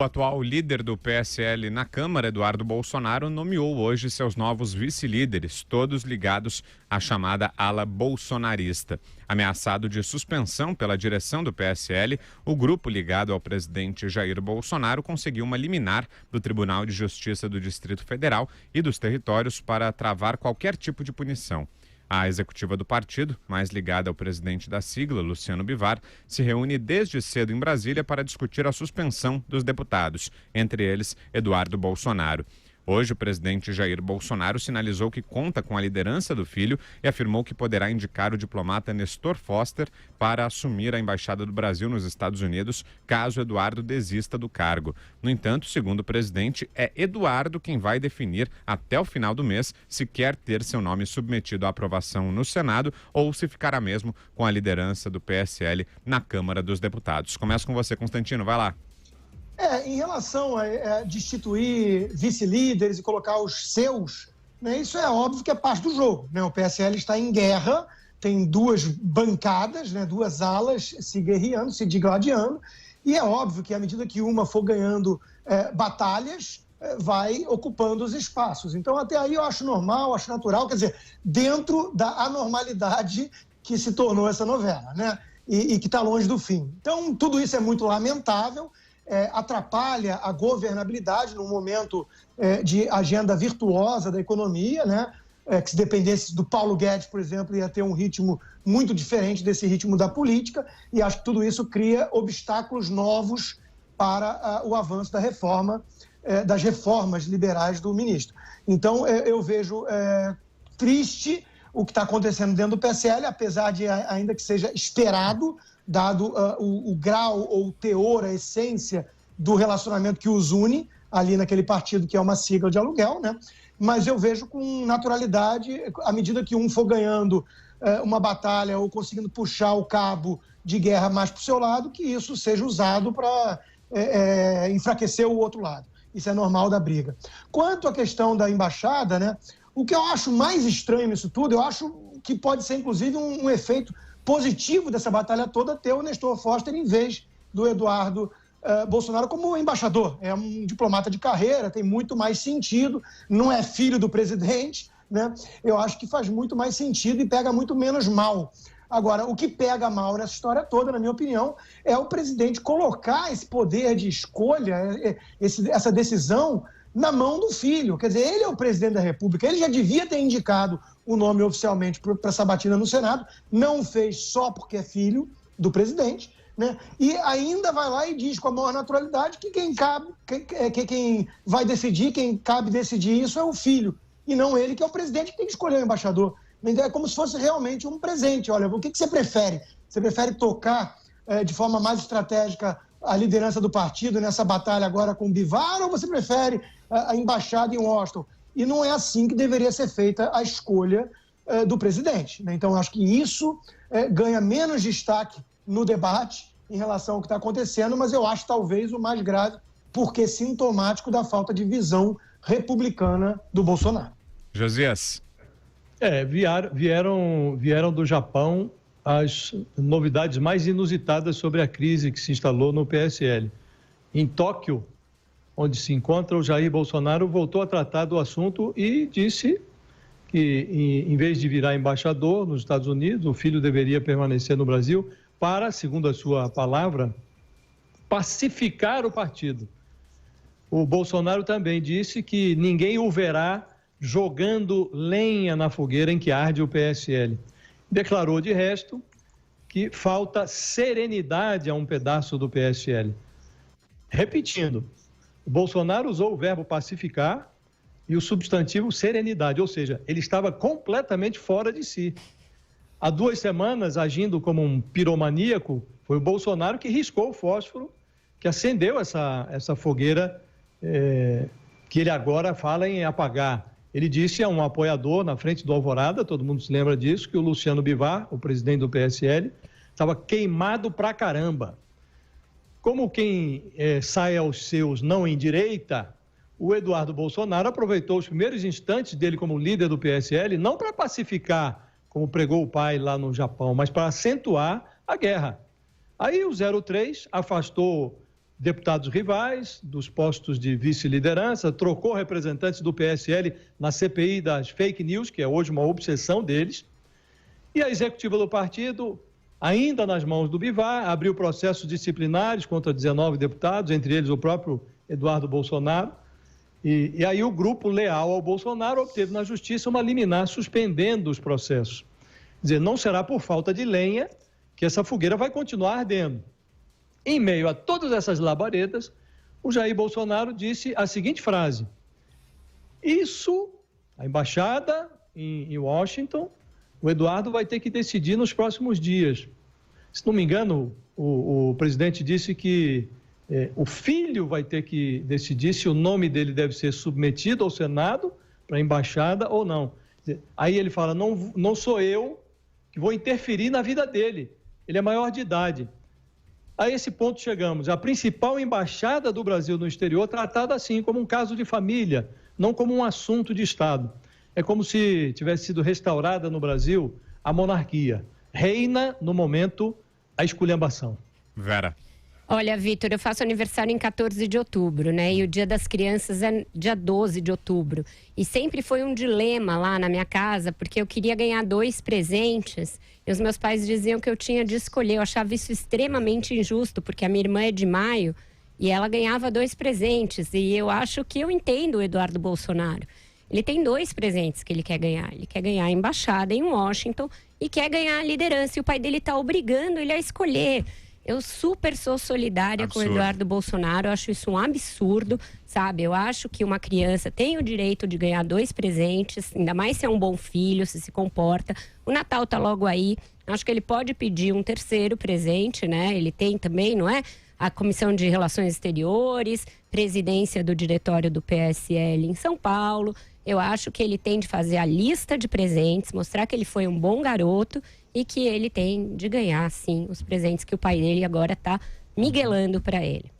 O atual líder do PSL na Câmara, Eduardo Bolsonaro, nomeou hoje seus novos vice-líderes, todos ligados à chamada ala bolsonarista. Ameaçado de suspensão pela direção do PSL, o grupo ligado ao presidente Jair Bolsonaro conseguiu uma liminar do Tribunal de Justiça do Distrito Federal e dos Territórios para travar qualquer tipo de punição. A executiva do partido, mais ligada ao presidente da sigla, Luciano Bivar, se reúne desde cedo em Brasília para discutir a suspensão dos deputados, entre eles Eduardo Bolsonaro. Hoje, o presidente Jair Bolsonaro sinalizou que conta com a liderança do filho e afirmou que poderá indicar o diplomata Nestor Foster para assumir a Embaixada do Brasil nos Estados Unidos, caso Eduardo desista do cargo. No entanto, segundo o presidente, é Eduardo quem vai definir até o final do mês se quer ter seu nome submetido à aprovação no Senado ou se ficará mesmo com a liderança do PSL na Câmara dos Deputados. Começa com você, Constantino, vai lá. Em relação a destituir vice-líderes e colocar os seus, né, isso é óbvio que é parte do jogo, né? O PSL está em guerra, tem duas bancadas, né, duas alas se guerreando, se digladiando, e é óbvio que à medida que uma for ganhando batalhas, vai ocupando os espaços. Então, até aí eu acho normal, acho natural, quer dizer, dentro da anormalidade que se tornou essa novela, né? E que está longe do fim. Então, tudo isso é muito lamentável, atrapalha a governabilidade num momento de agenda virtuosa da economia, né? Que se dependesse do Paulo Guedes, por exemplo, ia ter um ritmo muito diferente desse ritmo da política, e acho que tudo isso cria obstáculos novos para o avanço da reforma, das reformas liberais do ministro. Então, eu vejo triste o que está acontecendo dentro do PSL, apesar de ainda que seja esperado, dado o grau ou o teor, a essência do relacionamento que os une ali naquele partido que é uma sigla de aluguel, né? Mas eu vejo com naturalidade, à medida que um for ganhando uma batalha ou conseguindo puxar o cabo de guerra mais para o seu lado, que isso seja usado para enfraquecer o outro lado. Isso é normal da briga. Quanto à questão da embaixada, né? O que eu acho mais estranho nisso tudo, eu acho que pode ser inclusive um efeito positivo dessa batalha toda ter o Nestor Foster em vez do Eduardo Bolsonaro como embaixador. É um diplomata de carreira, tem muito mais sentido, não é filho do presidente, né? Eu acho que faz muito mais sentido e pega muito menos mal. Agora, o que pega mal nessa história toda, na minha opinião, é o presidente colocar esse poder de escolha, essa decisão na mão do filho. Quer dizer, ele é o presidente da República, ele já devia ter indicado o nome oficialmente para essa batida no Senado, não fez só porque é filho do presidente, né? E ainda vai lá e diz com a maior naturalidade que quem vai decidir, quem cabe decidir isso é o filho, e não ele, que é o presidente que tem que escolher o embaixador. Então é como se fosse realmente um presente. Olha, o que você prefere? Você prefere tocar de forma mais estratégica a liderança do partido nessa batalha agora com o Bivar, ou você prefere a embaixada em Washington? E não é assim que deveria ser feita a escolha do presidente, né? Então, acho que isso ganha menos destaque no debate em relação ao que está acontecendo, mas eu acho talvez o mais grave, porque sintomático da falta de visão republicana do Bolsonaro. Josias. Vieram do Japão as novidades mais inusitadas sobre a crise que se instalou no PSL. Em Tóquio, onde se encontra o Jair Bolsonaro, voltou a tratar do assunto e disse que, em vez de virar embaixador nos Estados Unidos, o filho deveria permanecer no Brasil para, segundo a sua palavra, pacificar o partido. O Bolsonaro também disse que ninguém o verá jogando lenha na fogueira em que arde o PSL. Declarou, de resto, que falta serenidade a um pedaço do PSL. Repetindo, o Bolsonaro usou o verbo pacificar e o substantivo serenidade, ou seja, ele estava completamente fora de si. Há 2 semanas, agindo como um piromaníaco, foi o Bolsonaro que riscou o fósforo, que acendeu essa fogueira que ele agora fala em apagar. Ele disse a um apoiador na frente do Alvorada, todo mundo se lembra disso, que o Luciano Bivar, o presidente do PSL, estava queimado pra caramba. Como quem sai aos seus não endireita, o Eduardo Bolsonaro aproveitou os primeiros instantes dele como líder do PSL, não para pacificar, como pregou o pai lá no Japão, mas para acentuar a guerra. Aí o 03 afastou deputados rivais dos postos de vice-liderança, trocou representantes do PSL na CPI das fake news, que é hoje uma obsessão deles, e a executiva do partido, ainda nas mãos do Bivar, abriu processos disciplinares contra 19 deputados, entre eles o próprio Eduardo Bolsonaro, e aí o grupo leal ao Bolsonaro obteve na justiça uma liminar suspendendo os processos. Quer dizer, não será por falta de lenha que essa fogueira vai continuar ardendo. Em meio a todas essas labaredas, o Jair Bolsonaro disse a seguinte frase: isso, a embaixada em Washington, o Eduardo vai ter que decidir nos próximos dias. Se não me engano, o presidente disse que o filho vai ter que decidir se o nome dele deve ser submetido ao Senado para a embaixada ou não. Aí ele fala, não sou eu que vou interferir na vida dele, ele é maior de idade. A esse ponto chegamos. A principal embaixada do Brasil no exterior tratada assim, como um caso de família, não como um assunto de Estado. É como se tivesse sido restaurada no Brasil a monarquia. Reina, no momento, a esculhambação. Vera. Olha, Vitor, eu faço aniversário em 14 de outubro, né? E o Dia das Crianças é dia 12 de outubro. E sempre foi um dilema lá na minha casa, porque eu queria ganhar 2 presentes e os meus pais diziam que eu tinha de escolher. Eu achava isso extremamente injusto, porque a minha irmã é de maio e ela ganhava 2 presentes. E eu acho que eu entendo o Eduardo Bolsonaro. Ele tem 2 presentes que ele quer ganhar. Ele quer ganhar a embaixada em Washington e quer ganhar a liderança. E o pai dele está obrigando ele a escolher. Eu super sou solidária com o Eduardo Bolsonaro, eu acho isso um absurdo, sabe? Eu acho que uma criança tem o direito de ganhar 2 presentes, ainda mais se é um bom filho, se comporta. O Natal tá logo aí, acho que ele pode pedir um 3º presente, né? Ele tem também, não é? A Comissão de Relações Exteriores, presidência do diretório do PSL em São Paulo. Eu acho que ele tem de fazer a lista de presentes, mostrar que ele foi um bom garoto e que ele tem de ganhar, sim, os presentes que o pai dele agora está miguelando para ele.